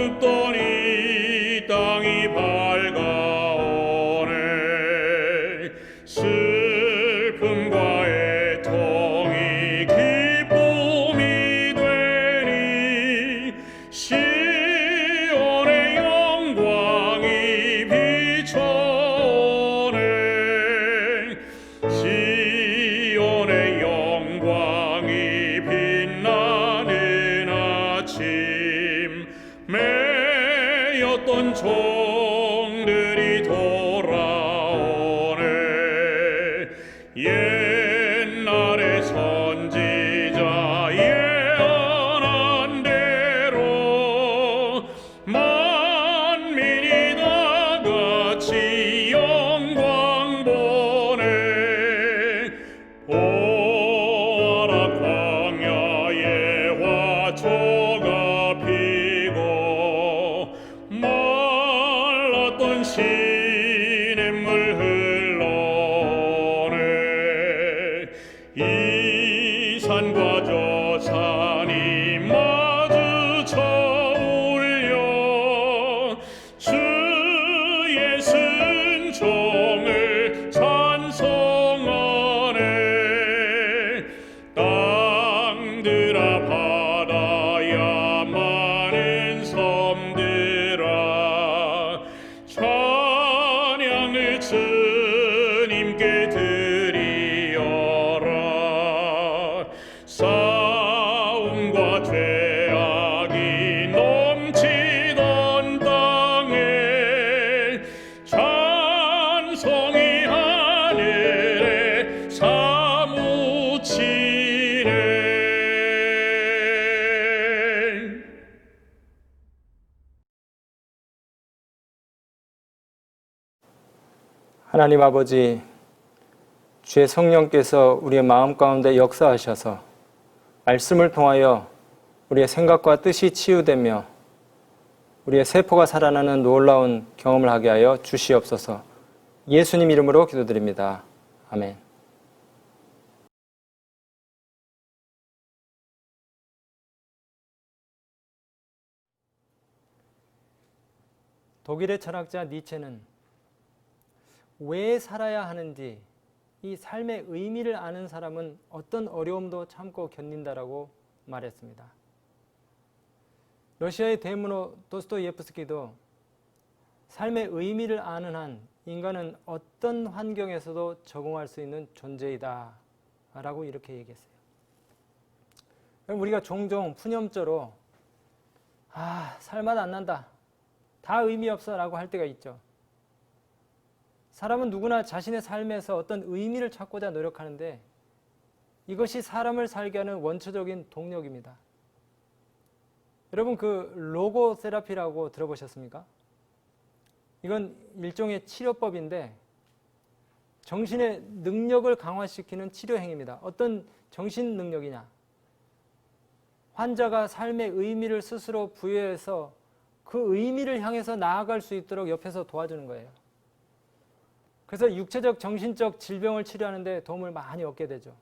눕더니 땅이 밝아오네. 슬픔과 애통이 기쁨이 되니 시온의 영광이 비춰오네. 시온의 영광이 빛나는 아침, 매였던 종들이 돌아오네. 옛날의 선지자 예언한 대로 만민이 다 같이 영광 보네. 보아라 광야에 화초가 피고 말랐던 시냇물 흘러오네. 이 산과 저 산이 마주쳐 울려 주의 순종을 찬송하네. 땅들아 바다야 많은 섬들아 찬양을 주님께 드리어라. 싸움과 죄악이 넘치던 땅에 찬송이 하늘에 사무치네. 하나님 아버지, 주의 성령께서 우리의 마음 가운데 역사하셔서 말씀을 통하여 우리의 생각과 뜻이 치유되며 우리의 세포가 살아나는 놀라운 경험을 하게 하여 주시옵소서. 예수님 이름으로 기도드립니다. 아멘. 독일의 철학자 니체는 왜 살아야 하는지, 이 삶의 의미를 아는 사람은 어떤 어려움도 참고 견딘다라고 말했습니다. 러시아의 대문호 도스토예프스키도 삶의 의미를 아는 한 인간은 어떤 환경에서도 적응할 수 있는 존재이다 라고 이렇게 얘기했어요. 우리가 종종 푸념조로 살맛 안 난다, 다 의미 없어 라고 할 때가 있죠. 사람은 누구나 자신의 삶에서 어떤 의미를 찾고자 노력하는데 이것이 사람을 살게 하는 원초적인 동력입니다. 여러분, 그 로고 세라피라고 들어보셨습니까? 이건 일종의 치료법인데 정신의 능력을 강화시키는 치료 행위입니다. 어떤 정신 능력이냐? 환자가 삶의 의미를 스스로 부여해서 그 의미를 향해서 나아갈 수 있도록 옆에서 도와주는 거예요. 그래서 육체적, 정신적 질병을 치료하는데 도움을 많이 얻게 되죠.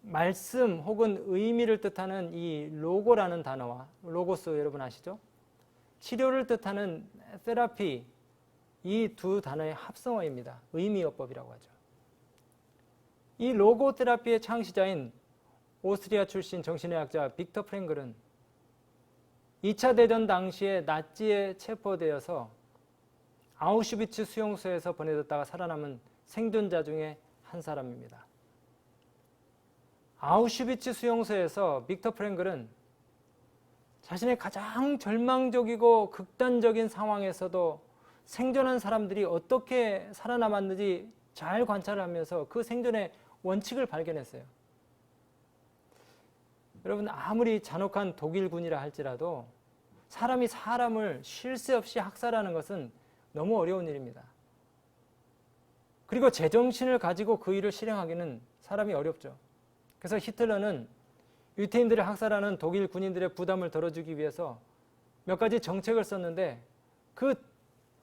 말씀 혹은 의미를 뜻하는 이 로고라는 단어와 로고스 여러분 아시죠? 치료를 뜻하는 세라피, 이 두 단어의 합성어입니다. 의미요법이라고 하죠. 이 로고 테라피의 창시자인 오스트리아 출신 정신의학자 빅터 프랭글은 2차 대전 당시에 나치에 체포되어서 아우슈비츠 수용소에서 보내졌다가 살아남은 생존자 중에 한 사람입니다. 아우슈비츠 수용소에서 빅터 프랭글은 자신의 가장 절망적이고 극단적인 상황에서도 생존한 사람들이 어떻게 살아남았는지 잘 관찰을 하면서 그 생존의 원칙을 발견했어요. 여러분, 아무리 잔혹한 독일군이라 할지라도 사람이 사람을 쉴 새 없이 학살하는 것은 너무 어려운 일입니다. 그리고 제정신을 가지고 그 일을 실행하기는 사람이 어렵죠. 그래서 히틀러는 유태인들을 학살하는 독일 군인들의 부담을 덜어주기 위해서 몇 가지 정책을 썼는데 그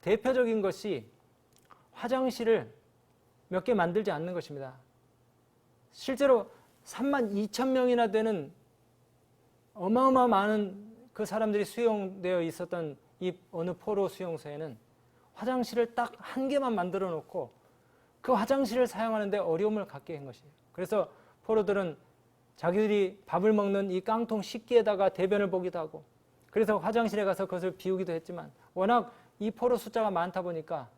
대표적인 것이 화장실을 몇 개 만들지 않는 것입니다. 실제로 32,000명이나 되는 어마어마한 그 사람들이 수용되어 있었던 이 어느 포로 수용소에는 화장실을 딱 한 개만 만들어 놓고 그 화장실을 사용하는데 어려움을 갖게 한 것이에요. 그래서 포로들은 자기들이 밥을 먹는 이 깡통 식기에다가 대변을 보기도 하고, 그래서 화장실에 가서 그것을 비우기도 했지만 워낙 이 포로 숫자가 많다 보니까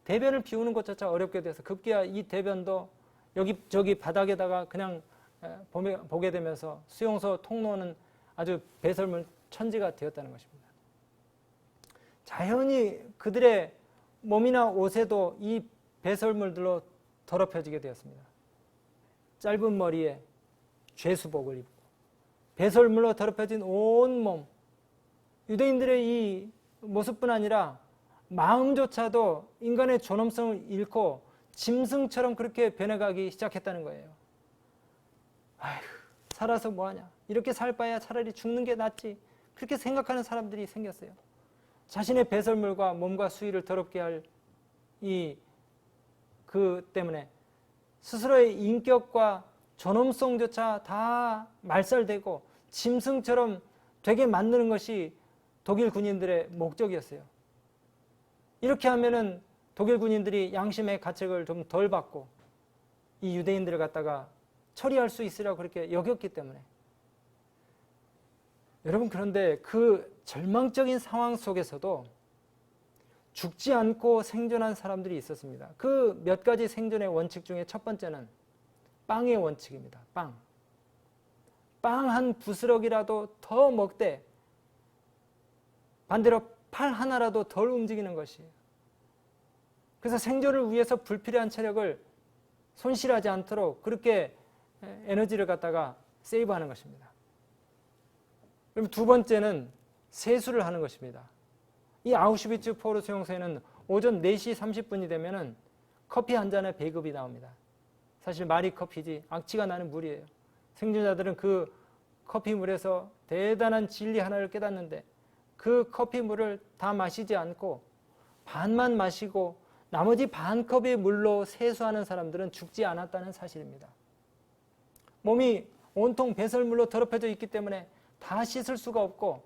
대변을 비우는 것조차 어렵게 돼서 급기야 이 대변도 여기저기 바닥에다가 그냥 보게 되면서 수용소 통로는 아주 배설물 천지가 되었다는 것입니다. 자연히 그들의 몸이나 옷에도 이 배설물들로 더럽혀지게 되었습니다. 짧은 머리에 죄수복을 입고 배설물로 더럽혀진 온 몸, 유대인들의 이 모습뿐 아니라 마음조차도 인간의 존엄성을 잃고 짐승처럼 그렇게 변해가기 시작했다는 거예요. 아휴, 살아서 뭐하냐, 이렇게 살 바야 차라리 죽는 게 낫지, 그렇게 생각하는 사람들이 생겼어요. 자신의 배설물과 몸과 수위를 더럽게 할 그 때문에 스스로의 인격과 존엄성조차 다 말살되고 짐승처럼 되게 만드는 것이 독일 군인들의 목적이었어요. 이렇게 하면은 독일 군인들이 양심의 가책을 좀 덜 받고 이 유대인들을 갖다가 처리할 수 있으라고 그렇게 여겼기 때문에. 여러분, 그런데 그 절망적인 상황 속에서도 죽지 않고 생존한 사람들이 있었습니다. 그 몇 가지 생존의 원칙 중에 첫 번째는 빵의 원칙입니다. 빵 한 부스럭이라도 더 먹되 반대로 팔 하나라도 덜 움직이는 것이에요. 그래서 생존을 위해서 불필요한 체력을 손실하지 않도록 그렇게 에너지를 갖다가 세이브하는 것입니다. 그럼 두 번째는 세수를 하는 것입니다. 이 아우슈비츠 포로 수용소에는 오전 4시 30분이 되면은 커피 한 잔에 배급이 나옵니다. 사실 말이 커피지 악취가 나는 물이에요. 생존자들은 그 커피물에서 대단한 진리 하나를 깨닫는데 그 커피물을 다 마시지 않고 반만 마시고 나머지 반 컵의 물로 세수하는 사람들은 죽지 않았다는 사실입니다. 몸이 온통 배설물로 더럽혀져 있기 때문에 다 씻을 수가 없고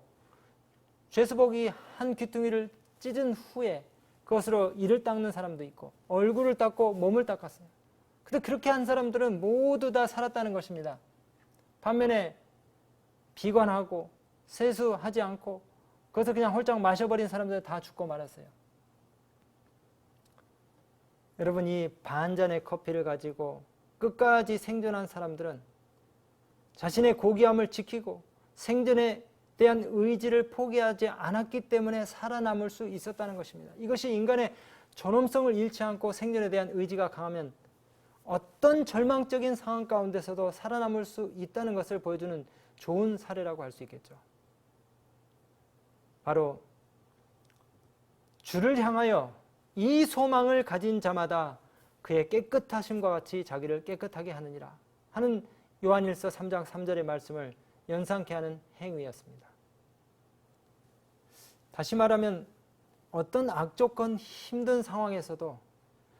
죄수복이 한 귀퉁이를 찢은 후에 그것으로 이를 닦는 사람도 있고 얼굴을 닦고 몸을 닦았어요. 근데 그렇게 한 사람들은 모두 다 살았다는 것입니다. 반면에 비관하고 세수하지 않고 그것을 그냥 홀짝 마셔버린 사람들은 다 죽고 말았어요. 여러분, 이 반잔의 커피를 가지고 끝까지 생존한 사람들은 자신의 고귀함을 지키고 생존에 대한 의지를 포기하지 않았기 때문에 살아남을 수 있었다는 것입니다. 이것이 인간의 존엄성을 잃지 않고 생존에 대한 의지가 강하면 어떤 절망적인 상황 가운데서도 살아남을 수 있다는 것을 보여주는 좋은 사례라고 할 수 있겠죠. 바로 주를 향하여 이 소망을 가진 자마다 그의 깨끗하심과 같이 자기를 깨끗하게 하느니라 하는 요한일서 3장 3절의 말씀을 연상케 하는 행위였습니다. 다시 말하면 어떤 악조건 힘든 상황에서도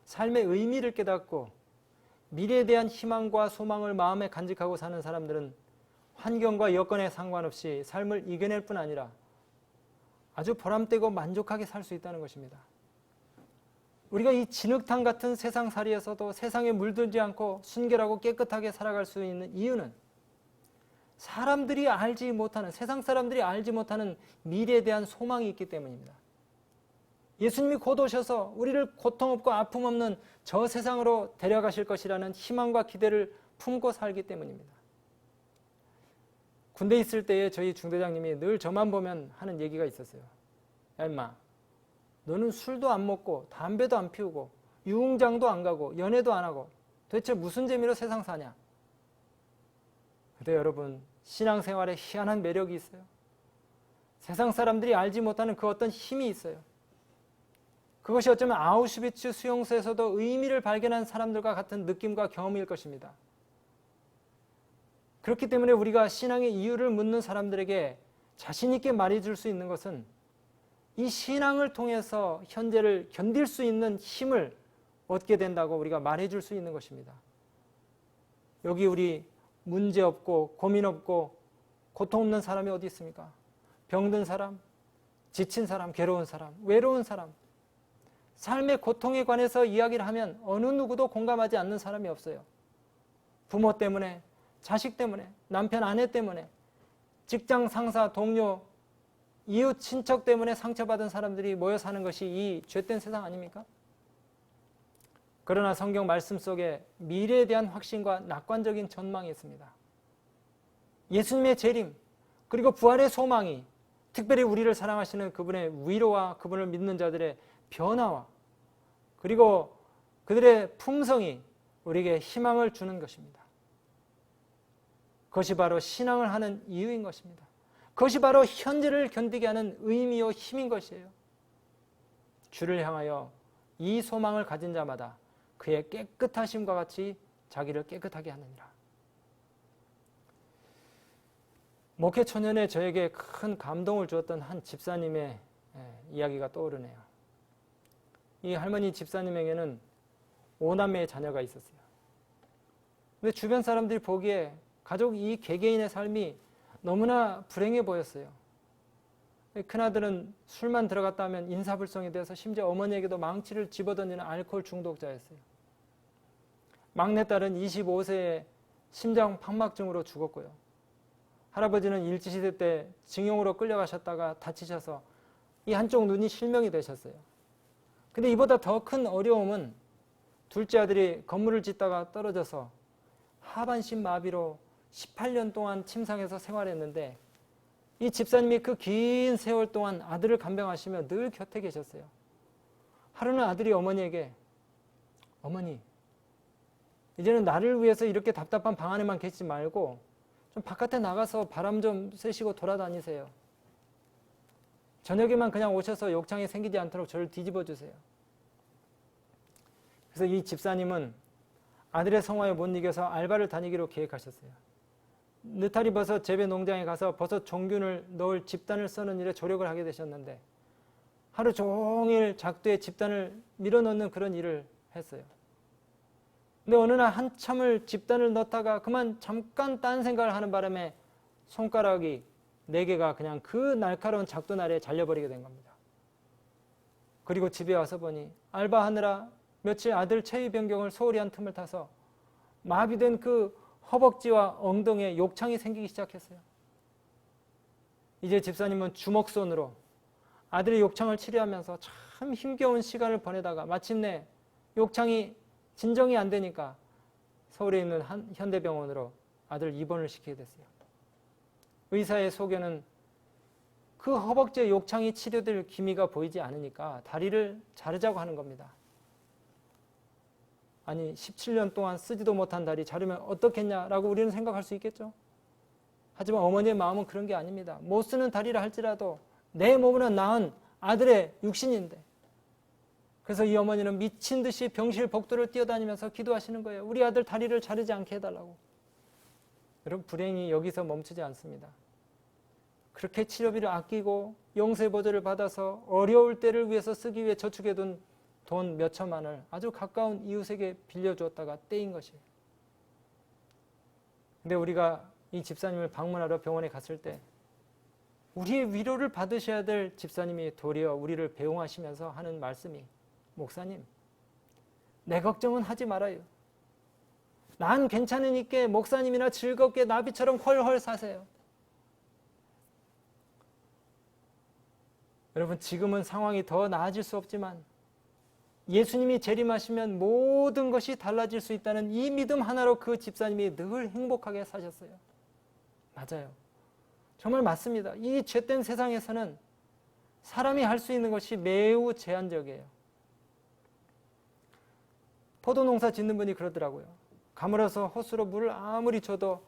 삶의 의미를 깨닫고 미래에 대한 희망과 소망을 마음에 간직하고 사는 사람들은 환경과 여건에 상관없이 삶을 이겨낼 뿐 아니라 아주 보람되고 만족하게 살 수 있다는 것입니다. 우리가 이 진흙탕 같은 세상살이에서도 세상에 물들지 않고 순결하고 깨끗하게 살아갈 수 있는 이유는 사람들이 알지 못하는, 세상 사람들이 알지 못하는 미래에 대한 소망이 있기 때문입니다. 예수님이 곧 오셔서 우리를 고통 없고 아픔 없는 저 세상으로 데려가실 것이라는 희망과 기대를 품고 살기 때문입니다. 군대에 있을 때에 저희 중대장님이 늘 저만 보면 하는 얘기가 있었어요. 야 임마, 너는 술도 안 먹고 담배도 안 피우고 유흥장도 안 가고 연애도 안 하고 도대체 무슨 재미로 세상 사냐? 근데 여러분, 신앙생활에 희한한 매력이 있어요. 세상 사람들이 알지 못하는 그 어떤 힘이 있어요. 그것이 어쩌면 아우슈비츠 수용소에서도 의미를 발견한 사람들과 같은 느낌과 경험일 것입니다. 그렇기 때문에 우리가 신앙의 이유를 묻는 사람들에게 자신 있게 말해줄 수 있는 것은 이 신앙을 통해서 현재를 견딜 수 있는 힘을 얻게 된다고 우리가 말해줄 수 있는 것입니다. 여기 우리 문제 없고 고민 없고 고통 없는 사람이 어디 있습니까? 병든 사람, 지친 사람, 괴로운 사람, 외로운 사람, 삶의 고통에 관해서 이야기를 하면 어느 누구도 공감하지 않는 사람이 없어요. 부모 때문에, 자식 때문에, 남편, 아내 때문에, 직장 상사, 동료, 이웃, 친척 때문에 상처받은 사람들이 모여 사는 것이 이 죄된 세상 아닙니까? 그러나 성경 말씀 속에 미래에 대한 확신과 낙관적인 전망이 있습니다. 예수님의 재림, 그리고 부활의 소망이 특별히 우리를 사랑하시는 그분의 위로와 그분을 믿는 자들의 변화와 그리고 그들의 품성이 우리에게 희망을 주는 것입니다. 그것이 바로 신앙을 하는 이유인 것입니다. 그것이 바로 현재를 견디게 하는 의미요 힘인 것이에요. 주를 향하여 이 소망을 가진 자마다 그의 깨끗하심과 같이 자기를 깨끗하게 하느니라. 목회 초년에 저에게 큰 감동을 주었던 한 집사님의 이야기가 떠오르네요. 이 할머니 집사님에게는 5남매의 자녀가 있었어요. 근데 주변 사람들이 보기에 가족 이 개개인의 삶이 너무나 불행해 보였어요. 큰아들은 술만 들어갔다 하면 인사불성이 되어서 심지어 어머니에게도 망치를 집어던지는 알코올 중독자였어요. 막내딸은 25세에 심장팍막증으로 죽었고요. 할아버지는 일제시대 때 징용으로 끌려가셨다가 다치셔서 이 한쪽 눈이 실명이 되셨어요. 근데 이보다 더 큰 어려움은 둘째 아들이 건물을 짓다가 떨어져서 하반신 마비로 18년 동안 침상에서 생활했는데 이 집사님이 그 긴 세월 동안 아들을 간병하시며 늘 곁에 계셨어요. 하루는 아들이 어머니에게 어머니, 이제는 나를 위해서 이렇게 답답한 방 안에만 계시지 말고 좀 바깥에 나가서 바람 좀 쐬시고 돌아다니세요. 저녁에만 그냥 오셔서 욕창이 생기지 않도록 저를 뒤집어 주세요. 그래서 이 집사님은 아들의 성화에 못 이겨서 알바를 다니기로 계획하셨어요. 느타리 버섯 재배 농장에 가서 버섯 종균을 넣을 집단을 써는 일에 조력을 하게 되셨는데 하루 종일 작두에 집단을 밀어넣는 그런 일을 했어요. 근데 어느 날 한참을 집단을 넣다가 그만 잠깐 딴 생각을 하는 바람에 손가락이 4개가 그냥 그 날카로운 작두날에 잘려버리게 된 겁니다. 그리고 집에 와서 보니 알바하느라 며칠 아들 체위 변경을 소홀히 한 틈을 타서 마비된 그 허벅지와 엉덩이에 욕창이 생기기 시작했어요. 이제 집사님은 주먹손으로 아들의 욕창을 치료하면서 참 힘겨운 시간을 보내다가 마침내 욕창이 진정이 안 되니까 서울에 있는 한 현대병원으로 아들 입원을 시키게 됐어요. 의사의 소견은 그 허벅지의 욕창이 치료될 기미가 보이지 않으니까 다리를 자르자고 하는 겁니다. 아니 17년 동안 쓰지도 못한 다리 자르면 어떻겠냐라고 우리는 생각할 수 있겠죠. 하지만 어머니의 마음은 그런 게 아닙니다. 못 쓰는 다리라 할지라도 내 몸으로 낳은 아들의 육신인데, 그래서 이 어머니는 미친 듯이 병실 복도를 뛰어다니면서 기도하시는 거예요. 우리 아들 다리를 자르지 않게 해달라고. 여러분, 불행이 여기서 멈추지 않습니다. 그렇게 치료비를 아끼고 영세보조를 받아서 어려울 때를 위해서 쓰기 위해 저축해둔 돈 몇 천만을 아주 가까운 이웃에게 빌려주었다가 떼인 것이에요. 근데 우리가 이 집사님을 방문하러 병원에 갔을 때 우리의 위로를 받으셔야 될 집사님이 도리어 우리를 배웅하시면서 하는 말씀이, 목사님, 내 걱정은 하지 말아요. 난 괜찮으니까 목사님이나 즐겁게 나비처럼 헐헐 사세요. 여러분, 지금은 상황이 더 나아질 수 없지만 예수님이 재림하시면 모든 것이 달라질 수 있다는 이 믿음 하나로 그 집사님이 늘 행복하게 사셨어요. 맞아요. 정말 맞습니다. 이 죄된 세상에서는 사람이 할 수 있는 것이 매우 제한적이에요. 포도농사 짓는 분이 그러더라고요. 가물어서 호수로 물을 아무리 줘도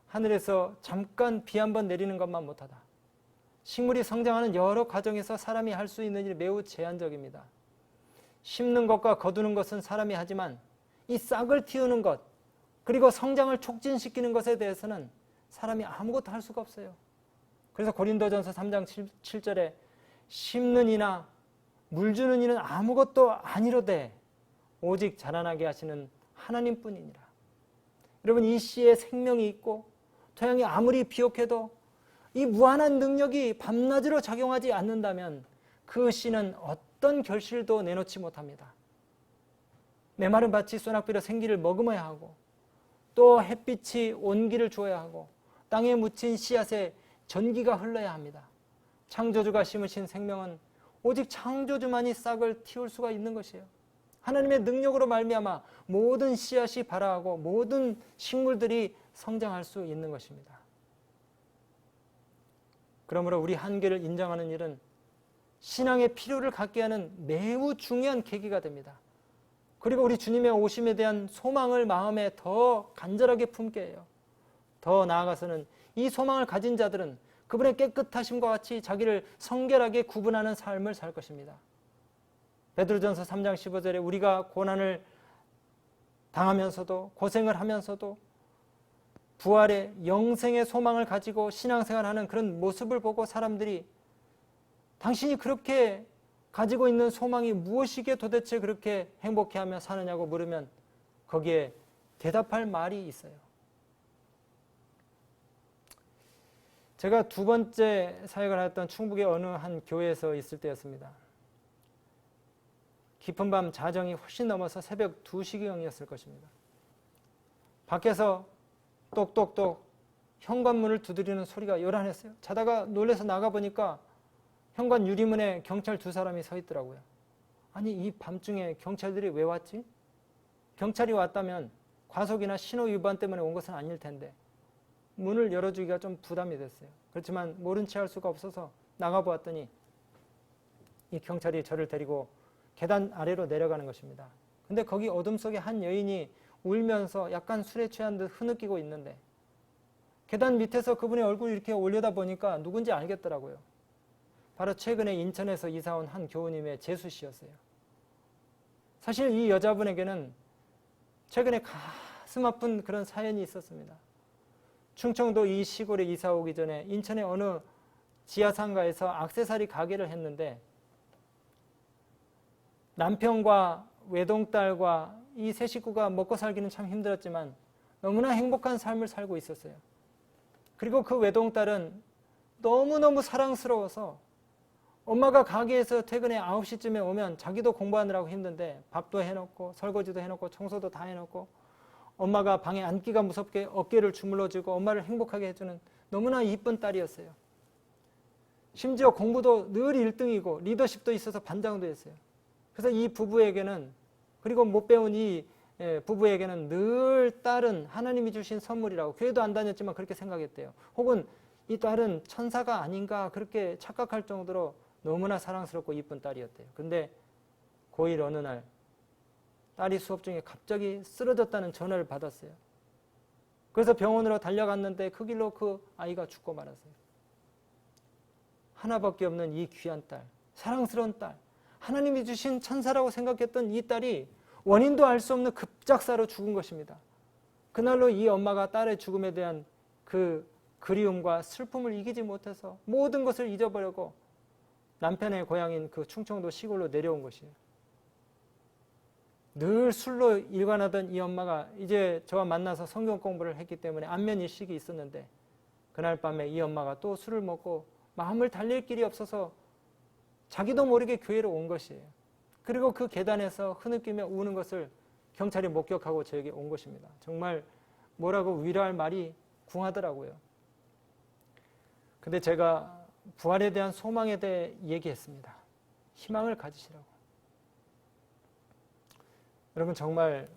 하늘에서 잠깐 비 한 번 내리는 것만 못하다. 식물이 성장하는 여러 과정에서 사람이 할 수 있는 일이 매우 제한적입니다. 심는 것과 거두는 것은 사람이 하지만 이 싹을 틔우는 것, 그리고 성장을 촉진시키는 것에 대해서는 사람이 아무것도 할 수가 없어요. 그래서 고린도전서 3장 7절에 심는 이나 물 주는 이는 아무것도 아니로되 오직 자라나게 하시는 하나님뿐이니라. 여러분, 이 씨에 생명이 있고 토양이 아무리 비옥해도 이 무한한 능력이 밤낮으로 작용하지 않는다면 그 씨는 어떤 결실도 내놓지 못합니다. 메마른 밭이 소낙비로 생기를 머금어야 하고 또 햇빛이 온기를 주어야 하고 땅에 묻힌 씨앗에 전기가 흘러야 합니다. 창조주가 심으신 생명은 오직 창조주만이 싹을 틔울 수가 있는 것이에요. 하나님의 능력으로 말미암아 모든 씨앗이 발아하고 모든 식물들이 성장할 수 있는 것입니다. 그러므로 우리 한계를 인정하는 일은 신앙의 필요를 갖게 하는 매우 중요한 계기가 됩니다. 그리고 우리 주님의 오심에 대한 소망을 마음에 더 간절하게 품게 해요. 더 나아가서는 이 소망을 가진 자들은 그분의 깨끗하심과 같이 자기를 성결하게 구분하는 삶을 살 것입니다. 베드로전서 3장 15절에 우리가 고난을 당하면서도 고생을 하면서도 부활의 영생의 소망을 가지고 신앙생활하는 그런 모습을 보고 사람들이 당신이 그렇게 가지고 있는 소망이 무엇이기에 도대체 그렇게 행복해하며 사느냐고 물으면 거기에 대답할 말이 있어요. 제가 두 번째 사역을 했던 충북의 어느 한 교회에서 있을 때였습니다. 깊은 밤 자정이 훨씬 넘어서 새벽 2시경이었을 것입니다. 밖에서 똑똑똑 현관문을 두드리는 소리가 요란했어요. 자다가 놀라서 나가보니까 현관 유리문에 경찰 2사람이 서 있더라고요. 아니, 이 밤중에 경찰들이 왜 왔지? 경찰이 왔다면 과속이나 신호 위반 때문에 온 것은 아닐 텐데 문을 열어주기가 좀 부담이 됐어요. 그렇지만 모른 체 할 수가 없어서 나가보았더니 이 경찰이 저를 데리고 계단 아래로 내려가는 것입니다. 근데 거기 어둠 속에 한 여인이 울면서 약간 술에 취한 듯 흐느끼고 있는데 계단 밑에서 그분의 얼굴을 이렇게 올려다 보니까 누군지 알겠더라고요. 바로 최근에 인천에서 이사온 한 교우님의 재수 씨였어요. 사실 이 여자분에게는 최근에 가슴 아픈 그런 사연이 있었습니다. 충청도 이 시골에 이사 오기 전에 인천의 어느 지하상가에서 액세서리 가게를 했는데 남편과 외동딸과 이 세 식구가 먹고 살기는 참 힘들었지만 너무나 행복한 삶을 살고 있었어요. 그리고 그 외동딸은 너무너무 사랑스러워서 엄마가 가게에서 퇴근에 9시쯤에 오면 자기도 공부하느라고 힘든데 밥도 해놓고 설거지도 해놓고 청소도 다 해놓고 엄마가 방에 앉기가 무섭게 어깨를 주물러주고 엄마를 행복하게 해주는 너무나 이쁜 딸이었어요. 심지어 공부도 늘 1등이고 리더십도 있어서 반장도 했어요. 그래서 이 부부에게는, 그리고 못 배운 이 부부에게는 늘 딸은 하나님이 주신 선물이라고, 교회도 안 다녔지만 그렇게 생각했대요. 혹은 이 딸은 천사가 아닌가 그렇게 착각할 정도로 너무나 사랑스럽고 이쁜 딸이었대요. 근데 고1 어느 날 딸이 수업 중에 갑자기 쓰러졌다는 전화를 받았어요. 그래서 병원으로 달려갔는데 그 길로 그 아이가 죽고 말았어요. 하나밖에 없는 이 귀한 딸, 사랑스러운 딸, 하나님이 주신 천사라고 생각했던 이 딸이 원인도 알 수 없는 급작사로 죽은 것입니다. 그날로 이 엄마가 딸의 죽음에 대한 그 그리움과 슬픔을 이기지 못해서 모든 것을 잊어버리고 남편의 고향인 그 충청도 시골로 내려온 것이에요. 늘 술로 일관하던 이 엄마가 이제 저와 만나서 성경 공부를 했기 때문에 안면일식이 있었는데 그날 밤에 이 엄마가 또 술을 먹고 마음을 달랠 길이 없어서 자기도 모르게 교회로 온 것이에요. 그리고 그 계단에서 흐느끼며 우는 것을 경찰이 목격하고 저에게 온 것입니다. 정말 뭐라고 위로할 말이 궁하더라고요. 근데 제가 부활에 대한 소망에 대해 얘기했습니다. 희망을 가지시라고. 여러분, 정말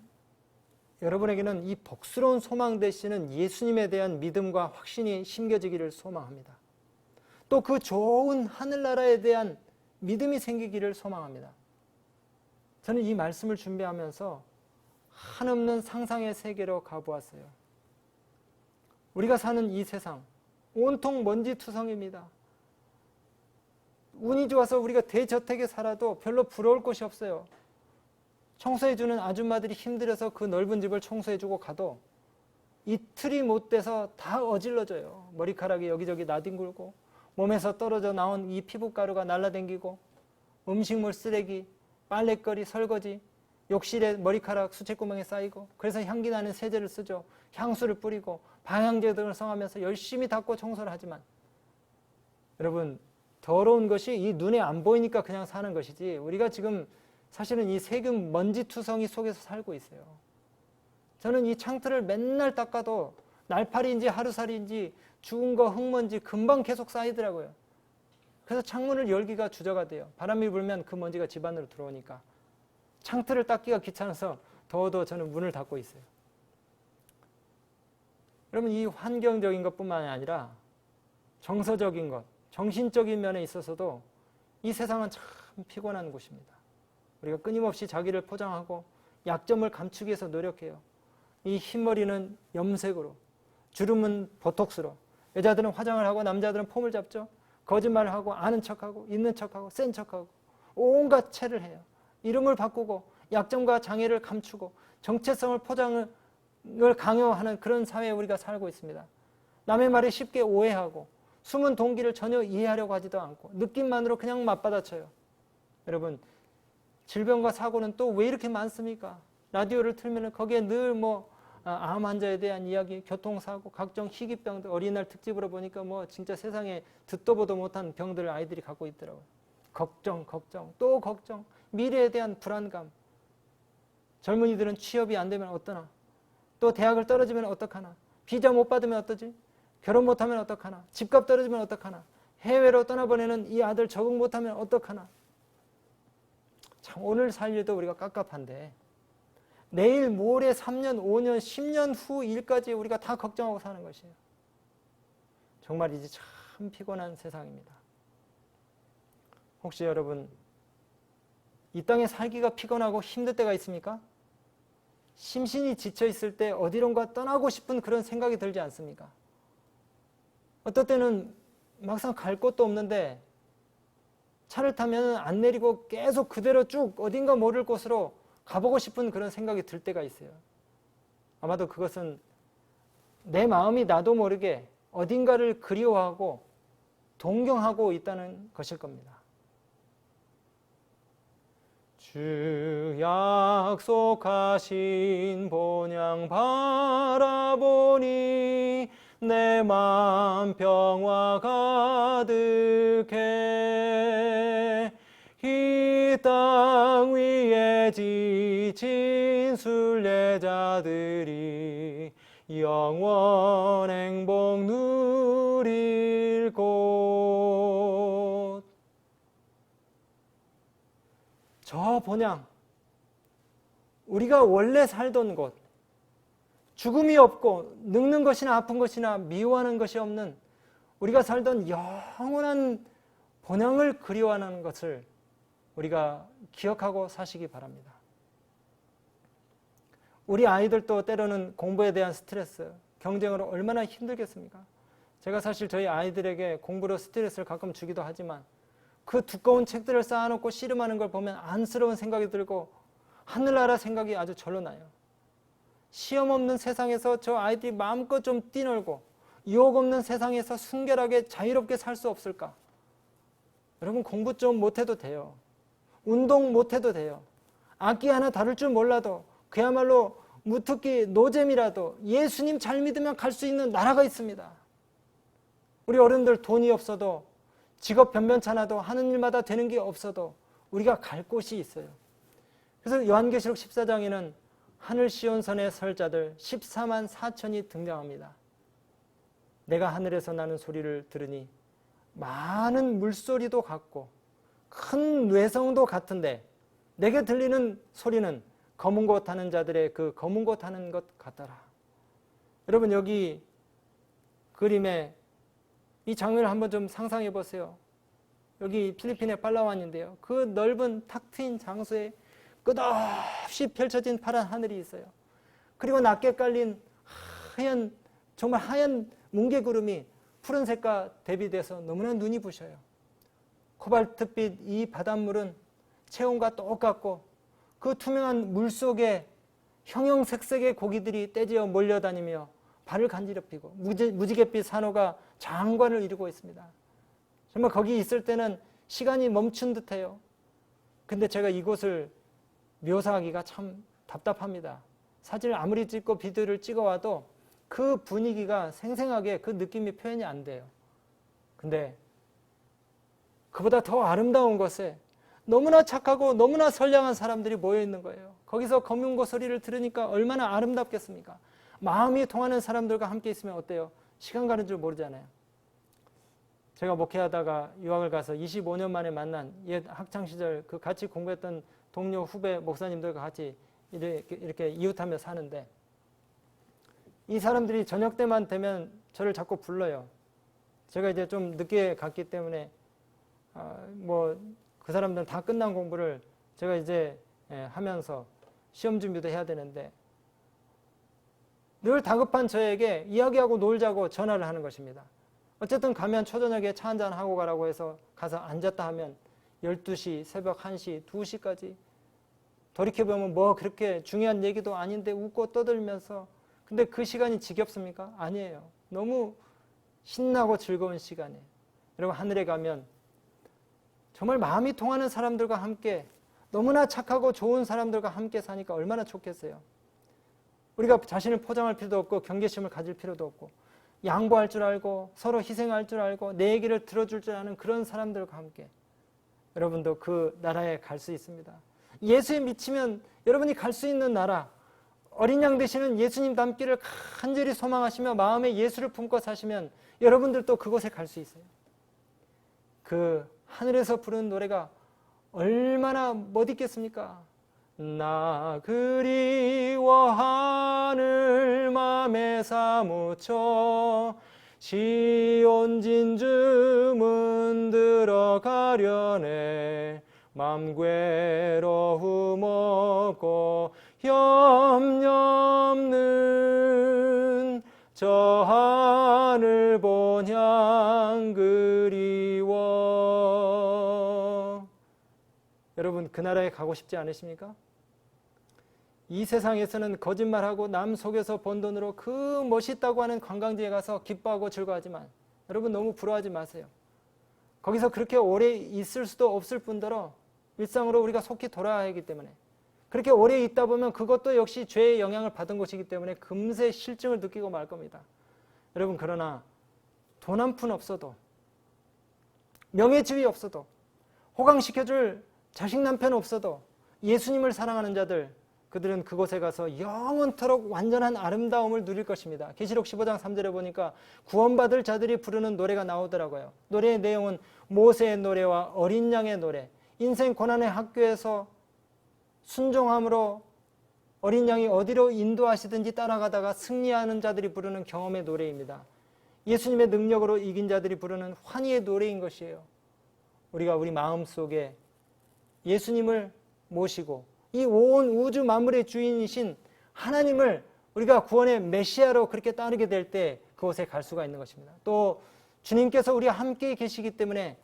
여러분에게는 이 복스러운 소망 되시는 예수님에 대한 믿음과 확신이 심겨지기를 소망합니다. 또 그 좋은 하늘나라에 대한 믿음이 생기기를 소망합니다. 저는 이 말씀을 준비하면서 한없는 상상의 세계로 가보았어요. 우리가 사는 이 세상 온통 먼지투성입니다. 운이 좋아서 우리가 대저택에 살아도 별로 부러울 곳이 없어요. 청소해주는 아줌마들이 힘들어서 그 넓은 집을 청소해주고 가도 이틀이 못 돼서 다 어질러져요. 머리카락이 여기저기 나뒹굴고 몸에서 떨어져 나온 이 피부가루가 날라다니고 음식물 쓰레기, 빨래거리, 설거지, 욕실에 머리카락 수채구멍에 쌓이고, 그래서 향기 나는 세제를 쓰죠. 향수를 뿌리고 방향제 등을 써가면서 열심히 닦고 청소를 하지만 여러분, 더러운 것이 이 눈에 안 보이니까 그냥 사는 것이지, 우리가 지금 사실은 이 세균 먼지투성이 속에서 살고 있어요. 저는 이 창틀을 맨날 닦아도 날파리인지 하루살인지 죽은 거 흙먼지 금방 계속 쌓이더라고요. 그래서 창문을 열기가 주저가 돼요. 바람이 불면 그 먼지가 집 안으로 들어오니까. 창틀을 닦기가 귀찮아서 더워도 저는 문을 닫고 있어요. 여러분, 이 환경적인 것뿐만 아니라 정서적인 것, 정신적인 면에 있어서도 이 세상은 참 피곤한 곳입니다. 우리가 끊임없이 자기를 포장하고 약점을 감추기 위해서 노력해요. 이 흰머리는 염색으로, 주름은 보톡스로, 여자들은 화장을 하고 남자들은 폼을 잡죠. 거짓말을 하고 아는 척하고 있는 척하고 센 척하고 온갖 체를 해요. 이름을 바꾸고 약점과 장애를 감추고 정체성을 포장을 강요하는 그런 사회에 우리가 살고 있습니다. 남의 말을 쉽게 오해하고 숨은 동기를 전혀 이해하려고 하지도 않고 느낌만으로 그냥 맞받아쳐요. 여러분, 질병과 사고는 또 왜 이렇게 많습니까? 라디오를 틀면 거기에 늘 암 환자에 대한 이야기, 교통사고, 각종 희귀병들, 어린이날 특집으로 보니까 진짜 세상에 듣도 보도 못한 병들을 아이들이 갖고 있더라고요. 걱정, 또 걱정, 미래에 대한 불안감. 젊은이들은 취업이 안 되면 어떠나? 또 대학을 떨어지면 어떡하나? 비자 못 받으면 어떠지? 결혼 못하면 어떡하나? 집값 떨어지면 어떡하나? 해외로 떠나보내는 이 아들 적응 못하면 어떡하나? 참 오늘 살 일도 우리가 깝깝한데 내일, 모레, 3년, 5년, 10년 후 일까지 우리가 다 걱정하고 사는 것이에요. 정말 이제 참 피곤한 세상입니다. 혹시 여러분 이 땅에 살기가 피곤하고 힘들 때가 있습니까? 심신이 지쳐 있을 때 어디론가 떠나고 싶은 그런 생각이 들지 않습니까? 어떨 때는 막상 갈 곳도 없는데 차를 타면 안 내리고 계속 그대로 쭉 어딘가 모를 곳으로 가보고 싶은 그런 생각이 들 때가 있어요. 아마도 그것은 내 마음이 나도 모르게 어딘가를 그리워하고 동경하고 있다는 것일 겁니다. 주 약속하신 본향 바라보니 내 맘 평화 가득해 이 땅 위에 지친 순례자들이 영원 행복 누릴 곳. 저 본향, 우리가 원래 살던 곳, 죽음이 없고 늙는 것이나 아픈 것이나 미워하는 것이 없는 우리가 살던 영원한 본향을 그리워하는 것을 우리가 기억하고 사시기 바랍니다. 우리 아이들도 때로는 공부에 대한 스트레스, 경쟁으로 얼마나 힘들겠습니까? 제가 사실 저희 아이들에게 공부로 스트레스를 가끔 주기도 하지만 그 두꺼운 책들을 쌓아놓고 씨름하는 걸 보면 안쓰러운 생각이 들고 하늘나라 생각이 아주 절로 나요. 시험 없는 세상에서 저 아이들이 마음껏 좀 뛰놀고 유혹 없는 세상에서 순결하게 자유롭게 살 수 없을까? 여러분, 공부 좀 못해도 돼요. 운동 못해도 돼요. 악기 하나 다룰 줄 몰라도 그야말로 무특기 노잼이라도 예수님 잘 믿으면 갈 수 있는 나라가 있습니다. 우리 어른들 돈이 없어도 직업 변변찮아도 하는 일마다 되는 게 없어도 우리가 갈 곳이 있어요. 그래서 요한계시록 14장에는 하늘 시온산에 설 자들 14만 4천이 등장합니다. 내가 하늘에서 나는 소리를 들으니 많은 물소리도 같고 큰 뇌성도 같은데 내게 들리는 소리는 검은 곳 타는 자들의 그 검은 곳 타는 것 같더라. 여러분, 여기 그림에 이 장면을 한번 좀 상상해 보세요. 여기 필리핀의 팔라완인데요. 그 넓은 탁 트인 장소에 끝없이 펼쳐진 파란 하늘이 있어요. 그리고 낮게 깔린 하얀, 정말 하얀 뭉게구름이 푸른색과 대비돼서 너무나 눈이 부셔요. 코발트빛 이 바닷물은 체온과 똑같고 그 투명한 물 속에 형형색색의 고기들이 떼지어 몰려다니며 발을 간지럽히고 무지갯빛 산호가 장관을 이루고 있습니다. 정말 거기 있을 때는 시간이 멈춘 듯해요. 근데 제가 이곳을 묘사하기가 참 답답합니다. 사진을 아무리 찍고 비디오를 찍어와도 그 분위기가 생생하게 그 느낌이 표현이 안 돼요. 근데 그보다 더 아름다운 곳에 너무나 착하고 너무나 선량한 사람들이 모여 있는 거예요. 거기서 검은고 소리를 들으니까 얼마나 아름답겠습니까? 마음이 통하는 사람들과 함께 있으면 어때요? 시간 가는 줄 모르잖아요. 제가 목회하다가 유학을 가서 25년 만에 만난 옛 학창시절 그 같이 공부했던 동료 후배 목사님들과 같이 이렇게 이웃하며 사는데, 이 사람들이 저녁 때만 되면 저를 자꾸 불러요. 제가 이제 좀 늦게 갔기 때문에 그 사람들은 다 끝난 공부를 제가 이제 하면서 시험 준비도 해야 되는데, 늘 다급한 저에게 이야기하고 놀자고 전화를 하는 것입니다. 어쨌든 가면 초저녁에 차 한잔 하고 가라고 해서 가서 앉았다 하면 12시, 새벽 1시, 2시까지 돌이켜보면 뭐 그렇게 중요한 얘기도 아닌데 웃고 떠들면서, 근데 그 시간이 지겹습니까? 아니에요. 너무 신나고 즐거운 시간이에요. 여러분, 하늘에 가면 정말 마음이 통하는 사람들과 함께, 너무나 착하고 좋은 사람들과 함께 사니까 얼마나 좋겠어요. 우리가 자신을 포장할 필요도 없고 경계심을 가질 필요도 없고, 양보할 줄 알고 서로 희생할 줄 알고 내 얘기를 들어줄 줄 아는 그런 사람들과 함께 여러분도 그 나라에 갈 수 있습니다. 예수에 미치면 여러분이 갈 수 있는 나라, 어린 양 되시는 예수님 닮기를 간절히 소망하시며 마음에 예수를 품고 사시면 여러분들도 그곳에 갈 수 있어요. 그 하늘에서 부르는 노래가 얼마나 멋있겠습니까? 나 그리워 하늘 맘에 사무쳐 시온 진주 문 들어가려네. 맘 괴로움 없고 염려 없는 저 하늘 본향 그리워. 여러분, 그 나라에 가고 싶지 않으십니까? 이 세상에서는 거짓말하고 남 속여서 번 돈으로 그 멋있다고 하는 관광지에 가서 기뻐하고 즐거워하지만 여러분, 너무 부러워하지 마세요. 거기서 그렇게 오래 있을 수도 없을 뿐더러 일상으로 우리가 속히 돌아야 하기 때문에, 그렇게 오래 있다 보면 그것도 역시 죄의 영향을 받은 것이기 때문에 금세 실증을 느끼고 말 겁니다. 여러분, 그러나 돈 한 푼 없어도, 명예지위 없어도, 호강시켜줄 자식 남편 없어도 예수님을 사랑하는 자들, 그들은 그곳에 가서 영원토록 완전한 아름다움을 누릴 것입니다. 계시록 15장 3절에 보니까 구원받을 자들이 부르는 노래가 나오더라고요. 노래의 내용은 모세의 노래와 어린 양의 노래, 인생 고난의 학교에서 순종함으로 어린 양이 어디로 인도하시든지 따라가다가 승리하는 자들이 부르는 경험의 노래입니다. 예수님의 능력으로 이긴 자들이 부르는 환희의 노래인 것이에요. 우리가 우리 마음속에 예수님을 모시고 이 온 우주 만물의 주인이신 하나님을 우리가 구원의 메시아로 그렇게 따르게 될 때 그곳에 갈 수가 있는 것입니다. 또 주님께서 우리와 함께 계시기 때문에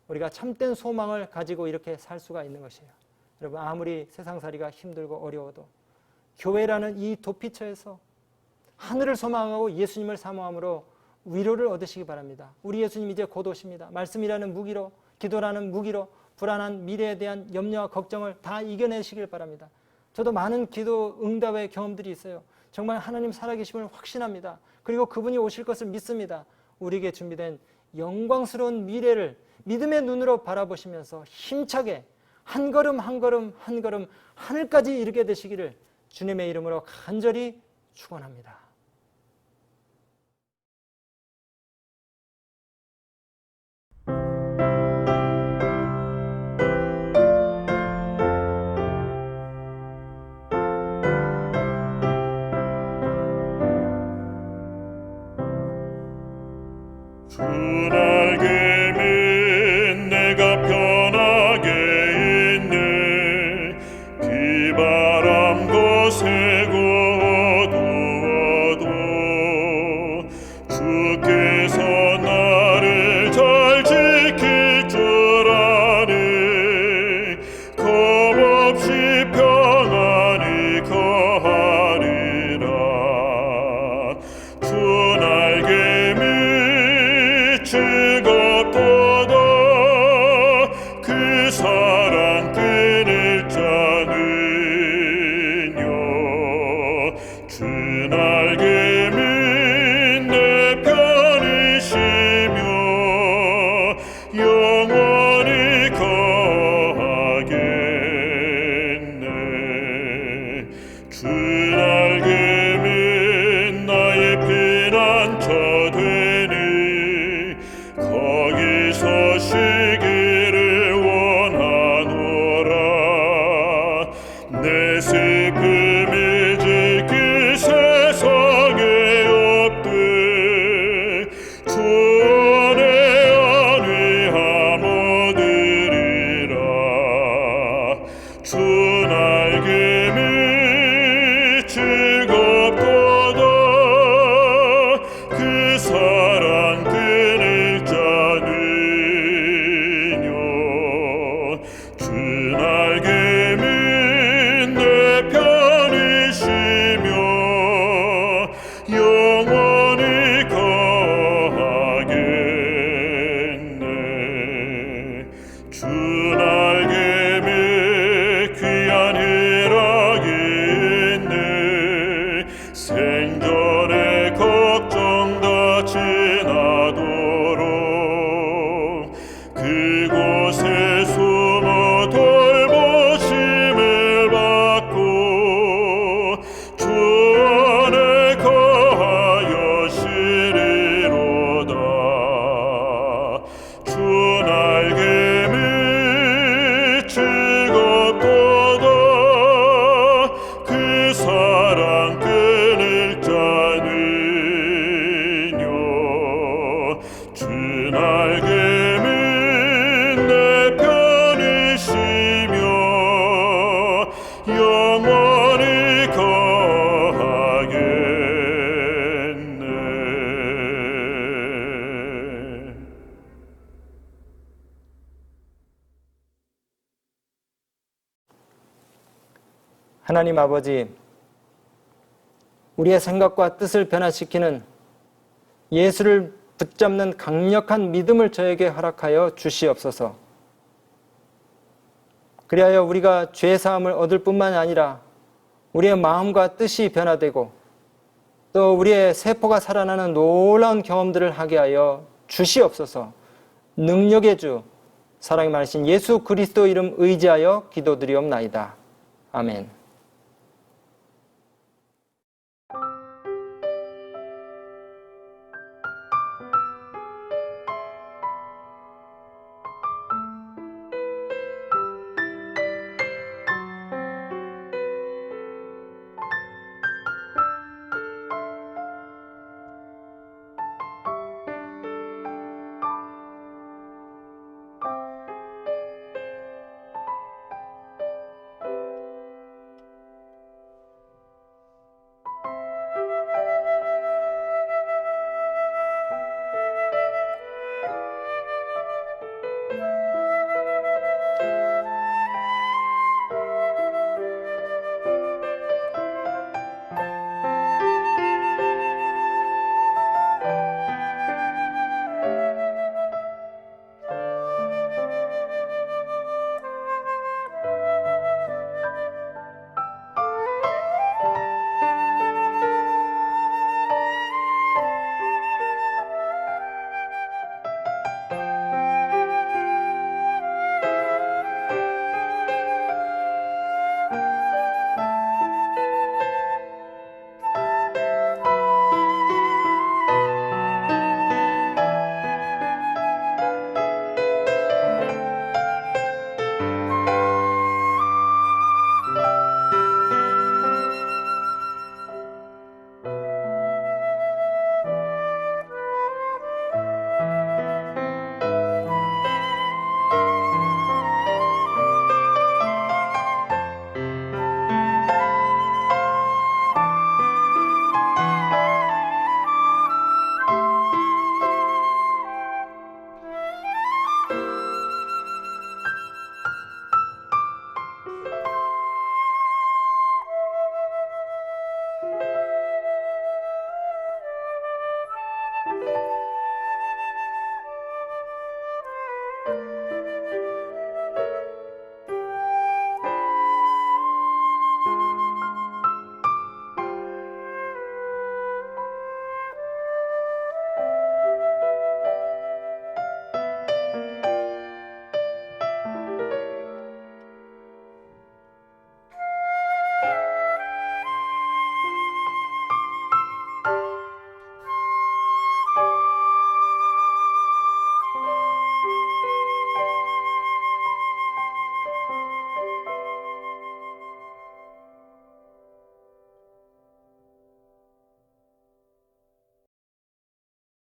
우리가 참된 소망을 가지고 이렇게 살 수가 있는 것이에요. 여러분, 아무리 세상살이가 힘들고 어려워도 교회라는 이 도피처에서 하늘을 소망하고 예수님을 사모함으로 위로를 얻으시기 바랍니다. 우리 예수님 이제 곧 오십니다. 말씀이라는 무기로, 기도라는 무기로 불안한 미래에 대한 염려와 걱정을 다 이겨내시길 바랍니다. 저도 많은 기도 응답의 경험들이 있어요. 정말 하나님 살아계심을 확신합니다. 그리고 그분이 오실 것을 믿습니다. 우리에게 준비된 영광스러운 미래를 믿음의 눈으로 바라보시면서 힘차게 한 걸음 한 걸음 한 걸음 하늘까지 이르게 되시기를 주님의 이름으로 간절히 축원합니다. 주 날개면 내가 편하게 있네. 비바람 거세고 어두워 주 날개에 귀한 희락이 있네. 생전의 걱정 다 지나도록 그곳에 숨어 돌보심을 받고 주 안에 거하여 쉬리로다. 주 날개 밑 즐겁도다. 그 사랑 끊을 자는요 주 날개 밑 내 편이시며 영원히 거하겠네. 하나님 아버지, 우리의 생각과 뜻을 변화시키는 예수를 붙잡는 강력한 믿음을 저에게 허락하여 주시옵소서. 그리하여 우리가 죄 사함을 얻을 뿐만 아니라 우리의 마음과 뜻이 변화되고 또 우리의 세포가 살아나는 놀라운 경험들을 하게 하여 주시옵소서. 능력의 주, 사랑이 많으신 예수 그리스도 이름 의지하여 기도드리옵나이다. 아멘.